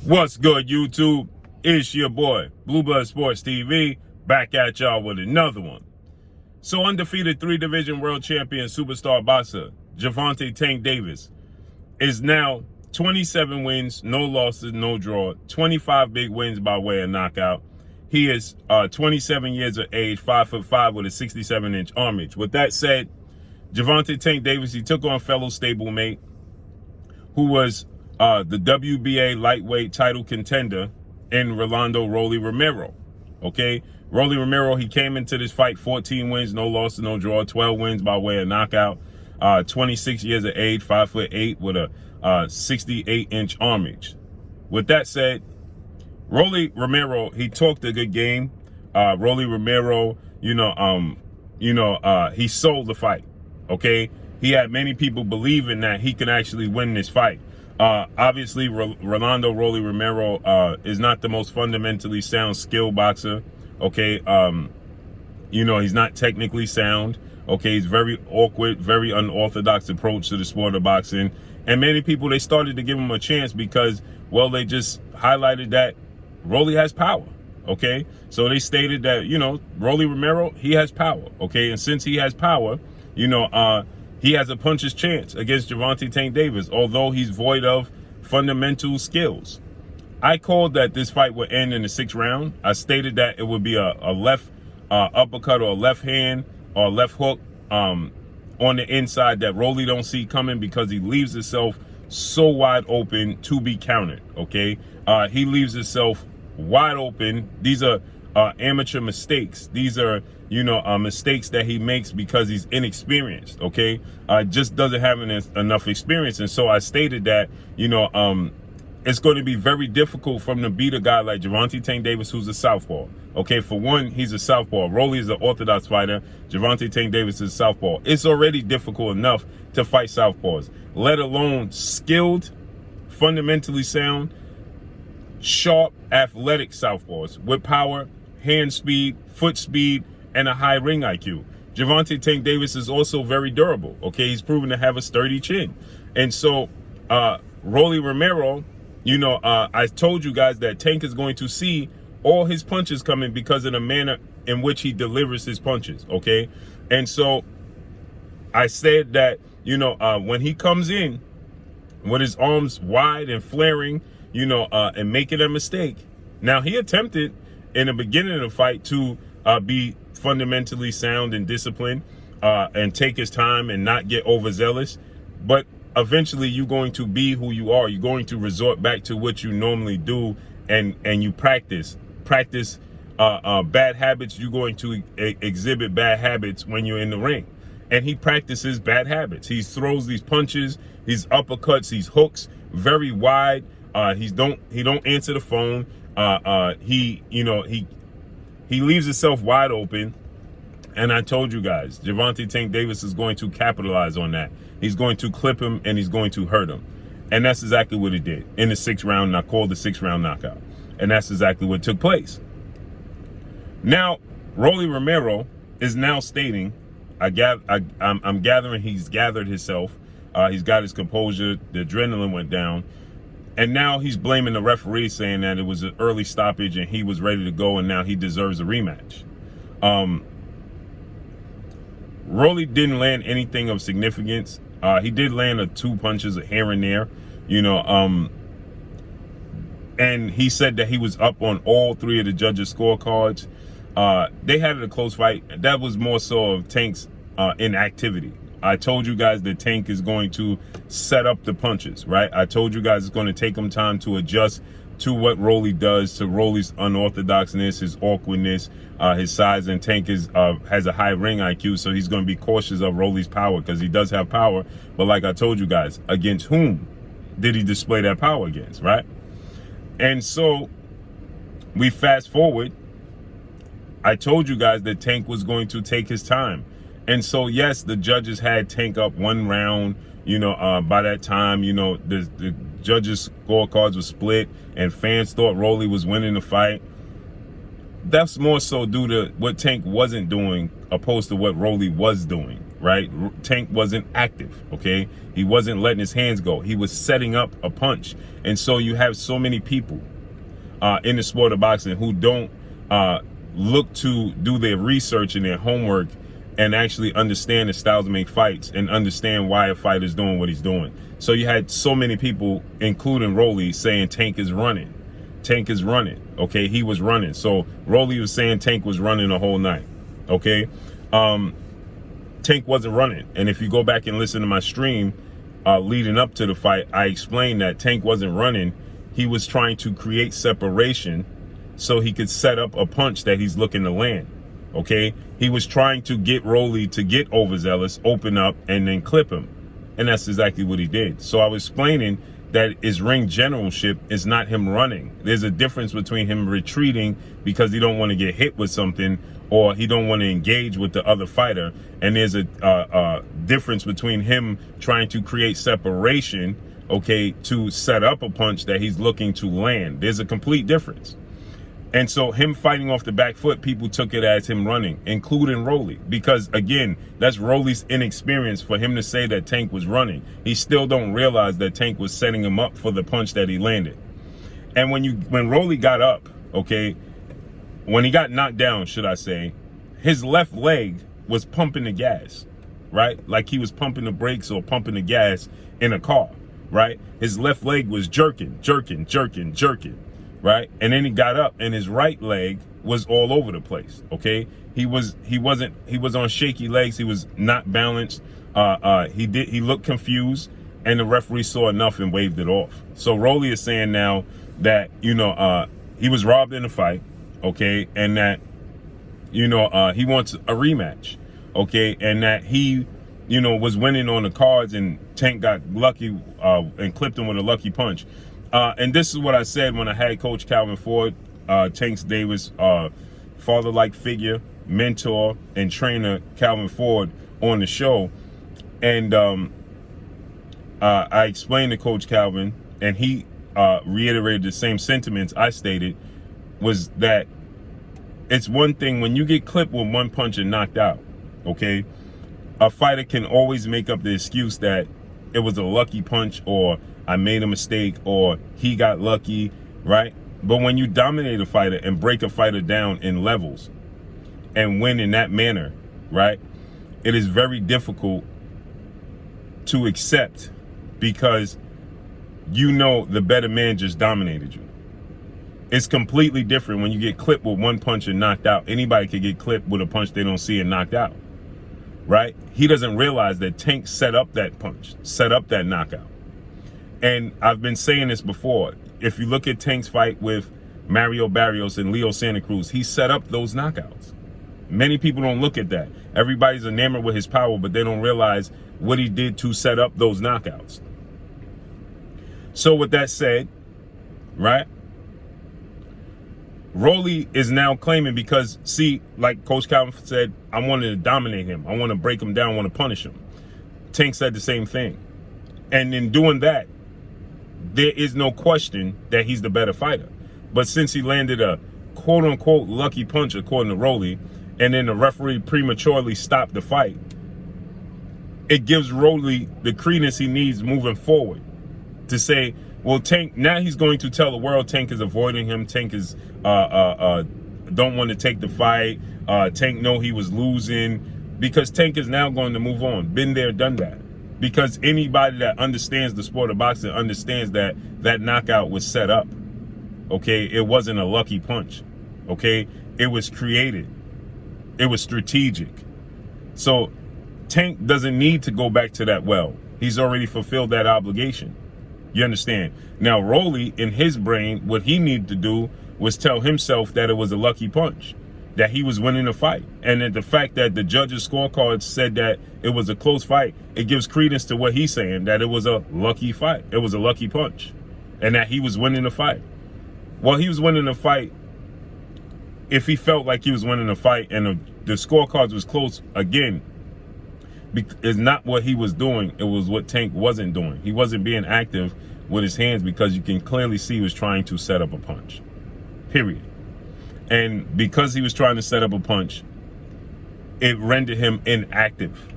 What's good, YouTube? It's your boy, Blue Blood Sports TV, back at y'all with another one. So undefeated 3-division world champion superstar boxer, Gervonta Tank Davis, is now 27 wins, no losses, no draw, 25 big wins by way of knockout. He is 27 years of age, 5'5" with a 67-inch arm reach. With that said, Gervonta Tank Davis, he took on fellow stablemate, who was the WBA lightweight title contender in Rolando Romero. Okay, Romero, he came into this fight 14 wins, no losses, no draw, 12 wins by way of knockout. 26 years of age, 5'8" with a 68-inch arm reach. With that said, Romero, he talked a good game. Romero, he sold the fight. Okay, he had many people believing that he could actually win this fight. Obviously, Rolando Romero is not the most fundamentally sound skill boxer. Okay, he's not technically sound. Okay, he's very awkward, very unorthodox approach to the sport of boxing. And many people, they started to give him a chance because, well, they just highlighted that Rolly has power. Okay, so they stated that, Romero, he has power. Okay, and since he has power, he has a puncher's chance against Gervonta Tank Davis, although he's void of fundamental skills. I called that this fight would end in the 6th round. I stated that it would be a left uppercut or a left hand or a left hook on the inside that Rolly don't see coming because he leaves himself so wide open to be countered. Okay, he leaves himself wide open. These are amateur mistakes. These are mistakes that he makes because he's inexperienced. Okay, just doesn't have enough experience. And so I stated that it's going to be very difficult for him to beat a guy like Gervonta Tank Davis, who's a southpaw. Okay, for one, he's a southpaw. Rolly is an orthodox fighter. Gervonta Tank Davis is a southpaw. It's already difficult enough to fight southpaws, let alone skilled, fundamentally sound, sharp, athletic southpaws with power, hand speed, foot speed, and a high ring IQ. Gervonta Tank Davis is also very durable. Okay, he's proven to have a sturdy chin. And so, Romero, I told you guys that Tank is going to see all his punches coming because of the manner in which he delivers his punches. Okay, and so I said that when he comes in with his arms wide and flaring, and making a mistake. Now, he attempted in the beginning of the fight to be fundamentally sound and disciplined and take his time and not get overzealous. But eventually you're going to be who you are. You're going to resort back to what you normally do and you practice bad habits. You're going to exhibit bad habits when you're in the ring. And he practices bad habits. He throws these punches, these uppercuts, these hooks very wide. He don't answer the phone. He leaves himself wide open. And I told you guys, Gervonta Tank Davis is going to capitalize on that. He's going to clip him and he's going to hurt him. And that's exactly what he did in the 6th round. And I called the 6th round knockout. And that's exactly what took place. Now, Romero is now stating, I'm gathering he's gathered himself. He's got his composure. The adrenaline went down. And now he's blaming the referee, saying that it was an early stoppage and he was ready to go and now he deserves a rematch. Rolly didn't land anything of significance. He did land 2 punches here and there, and he said that he was up on all 3 of the judges' scorecards. They had it a close fight. That was more so of Tank's inactivity. I told you guys that Tank is going to set up the punches, right? I told you guys it's going to take him time to adjust to what Rolly does, to Rolly's unorthodoxness, his awkwardness, his size, and Tank has a high ring IQ, so he's going to be cautious of Rolly's power because he does have power. But like I told you guys, against whom did he display that power against, right? And so we fast forward. I told you guys that Tank was going to take his time. And so, yes, the judges had Tank up 1 round. By that time, the judges' scorecards were split and fans thought Rolly was winning the fight. That's more so due to what Tank wasn't doing opposed to what Rolly was doing. right? Tank wasn't active, okay? He wasn't letting his hands go. He was setting up a punch. And so you have so many people in the sport of boxing who don't look to do their research and their homework and actually understand the styles to make fights and understand why a fighter is doing what he's doing. So you had so many people, including Rolly, saying Tank is running. Tank is running, okay? He was running. So Rolly was saying Tank was running the whole night, okay? Tank wasn't running. And if you go back and listen to my stream leading up to the fight, I explained that Tank wasn't running. He was trying to create separation so he could set up a punch that he's looking to land, okay? He was trying to get Rolly to get overzealous, open up, and then clip him. And that's exactly what he did. So I was explaining that his ring generalship is not him running. There's a difference between him retreating because he don't want to get hit with something or he don't want to engage with the other fighter. And there's a difference between him trying to create separation, okay, to set up a punch that he's looking to land. There's a complete difference. And so him fighting off the back foot, people took it as him running, including Rolly. Because, again, that's Rolly's inexperience for him to say that Tank was running. He still don't realize that Tank was setting him up for the punch that he landed. And when Rolly got up, okay, when he got knocked down, should I say, his left leg was pumping the gas, right? Like he was pumping the brakes or pumping the gas in a car, right? His left leg was jerking, jerking, jerking, jerking. Right? And then he got up and his right leg was all over the place. Okay. He was on shaky legs. He was not balanced. He looked confused and the referee saw enough and waved it off. So Rolly is saying now that, he was robbed in the fight. Okay. And that, he wants a rematch. Okay. And that he, was winning on the cards and Tank got lucky, and clipped him with a lucky punch. And this is what I said when I had Coach Calvin Ford, Tank Davis, father-like figure, mentor, and trainer Calvin Ford on the show. And I explained to Coach Calvin, and he reiterated the same sentiments I stated, was that it's one thing when you get clipped with one punch and knocked out, okay? A fighter can always make up the excuse that it was a lucky punch or I made a mistake or he got lucky, right? But when you dominate a fighter and break a fighter down in levels and win in that manner, right? It is very difficult to accept because the better man just dominated you. It's completely different when you get clipped with one punch and knocked out. Anybody can get clipped with a punch they don't see and knocked out, right? He doesn't realize that Tank set up that punch, set up that knockout. And I've been saying this before. If you look at Tank's fight with Mario Barrios and Leo Santa Cruz, he set up those knockouts. Many people don't look at that. Everybody's enamored with his power, but they don't realize what he did to set up those knockouts. So with that said, right, Rolly is now claiming because, see, like Coach Calvin said, I wanted to dominate him. I want to break him down. I want to punish him. Tank said the same thing. And in doing that, there is no question that he's the better fighter. But since he landed a quote-unquote lucky punch, according to Rolly, and then the referee prematurely stopped the fight, it gives Rolly the credence he needs moving forward to say, well, Tank, now he's going to tell the world Tank is avoiding him. Tank is don't want to take the fight. Tank know he was losing because Tank is now going to move on. Been there, done that. Because anybody that understands the sport of boxing understands that that knockout was set up. Okay, it wasn't a lucky punch. Okay, it was created. It was strategic. So Tank doesn't need to go back to that well. He's already fulfilled that obligation. You understand? Now, Rolly, in his brain, what he needed to do was tell himself that it was a lucky punch, that he was winning the fight. And that the fact that the judges' scorecards said that it was a close fight, it gives credence to what he's saying, that it was a lucky fight. It was a lucky punch. And that he was winning the fight. Well, he was winning the fight if he felt like he was winning the fight and the scorecards was close, again, is not what he was doing. It was what Tank wasn't doing. He wasn't being active with his hands because you can clearly see he was trying to set up a punch. Period. And because he was trying to set up a punch, it rendered him inactive.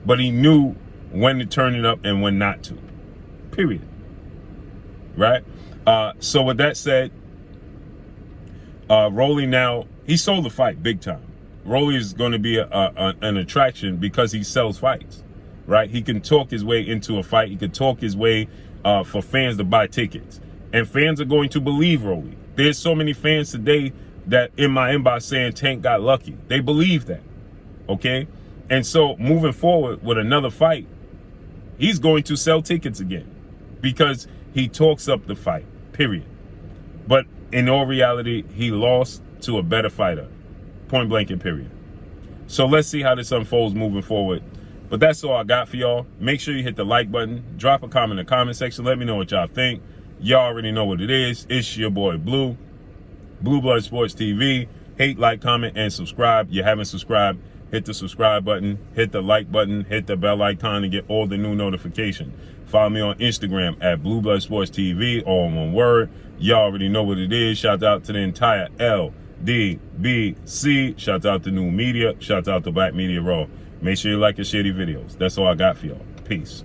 but he knew when to turn it up and when not to. Period. Right? So with that said, Rolly now, he sold the fight big time. Rolly is going to be an attraction because he sells fights, right? He can talk his way into a fight. He can talk his way for fans to buy tickets. And fans are going to believe Rolly. There's so many fans today that in my inbox saying Tank got lucky. They believe that, okay? And so moving forward with another fight, he's going to sell tickets again because he talks up the fight, period. But in all reality, he lost to a better fighter, point blank and period. So let's see how this unfolds moving forward. But that's all I got for y'all. Make sure you hit the like button. Drop a comment in the comment section. Let me know what y'all think. Y'all already know what it is. It's your boy Blue. Blue Blood Sports TV. Hate, like, comment, and subscribe. You haven't subscribed, hit the subscribe button, hit the like button, hit the bell icon to get all the new notifications. Follow me on Instagram at Blue Blood Sports TV, all in one word. Y'all already know what it is. Shout out to the entire LDBC. Shout out to New Media. Shout out to Black Media Raw. Make sure you like and share these videos. That's all I got for y'all. Peace.